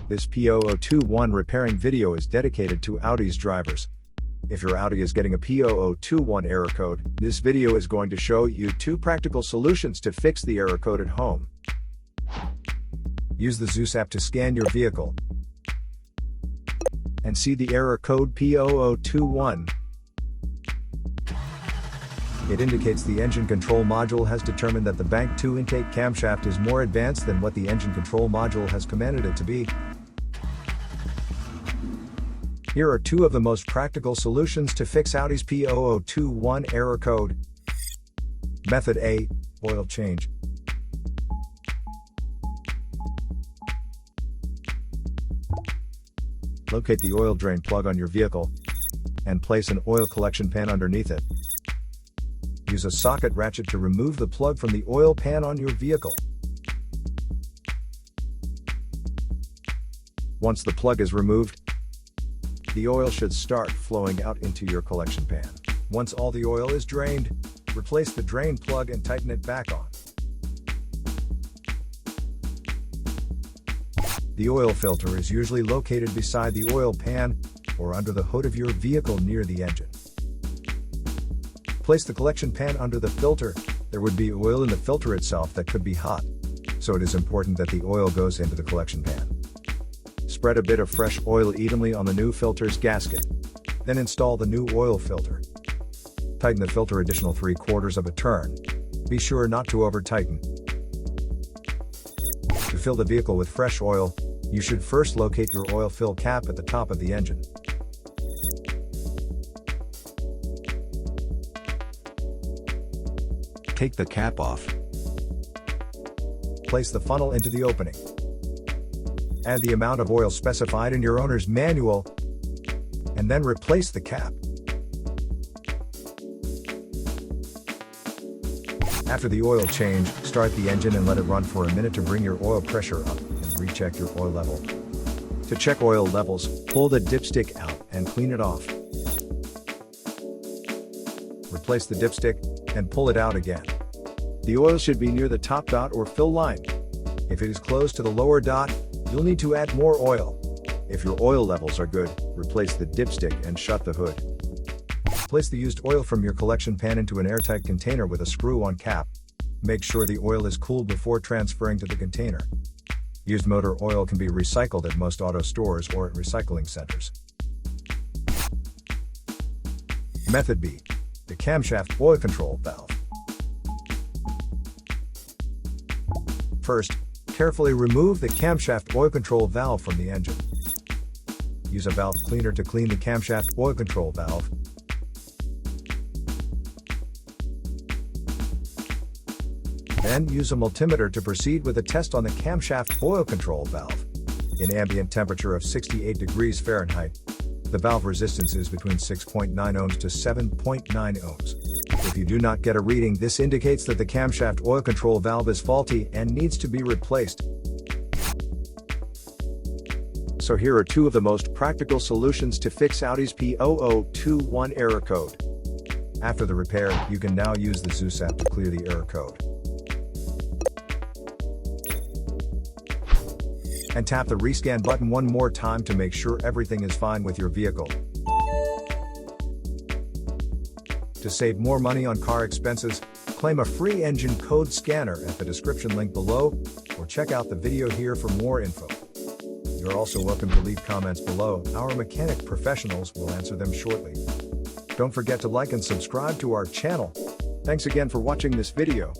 This P0021 repairing video is dedicated to Audi's drivers. If your Audi is getting a P0021 error code, this video is going to show you 2 practical solutions to fix the error code at home. Use the Zeus app to scan your vehicle and see the error code P0021. It indicates the engine control module has determined that the bank 2 intake camshaft is more advanced than what the engine control module has commanded it to be. Here are 2 of the most practical solutions to fix Audi's P0021 error code. Method A, oil change. Locate the oil drain plug on your vehicle and place an oil collection pan underneath it. Use a socket ratchet to remove the plug from the oil pan on your vehicle. Once the plug is removed, the oil should start flowing out into your collection pan. Once all the oil is drained, replace the drain plug and tighten it back on. The oil filter is usually located beside the oil pan or under the hood of your vehicle near the engine. Place the collection pan under the filter. There would be oil in the filter itself that could be hot, so it is important that the oil goes into the collection pan. Spread a bit of fresh oil evenly on the new filter's gasket. Then install the new oil filter. Tighten the filter additional 3/4 of a turn. Be sure not to over-tighten. To fill the vehicle with fresh oil, you should first locate your oil fill cap at the top of the engine. Take the cap off. Place the funnel into the opening. Add the amount of oil specified in your owner's manual, and then replace the cap. After the oil change, start the engine and let it run for a minute to bring your oil pressure up and recheck your oil level. To check oil levels, pull the dipstick out and clean it off. Replace the dipstick and pull it out again. The oil should be near the top dot or fill line. If it is close to the lower dot, you'll need to add more oil. If your oil levels are good, replace the dipstick and shut the hood. Place the used oil from your collection pan into an airtight container with a screw-on cap. Make sure the oil is cooled before transferring to the container. Used motor oil can be recycled at most auto stores or at recycling centers. Method B, the Camshaft Oil Control Valve. First, carefully remove the camshaft oil control valve from the engine. Use a valve cleaner to clean the camshaft oil control valve. Then use a multimeter to proceed with a test on the camshaft oil control valve. In ambient temperature of 68 degrees Fahrenheit, the valve resistance is between 6.9 ohms to 7.9 ohms. If you do not get a reading, this indicates that the camshaft oil control valve is faulty and needs to be replaced. So here are 2 of the most practical solutions to fix Audi's P0021 error code. After the repair, you can now use the Zeus app to clear the error code. And tap the rescan button one more time to make sure everything is fine with your vehicle. To save more money on car expenses, claim a free engine code scanner at the description link below, or check out the video here for more info. You're also welcome to leave comments below. Our mechanic professionals will answer them shortly. Don't forget to like and subscribe to our channel. Thanks again for watching this video.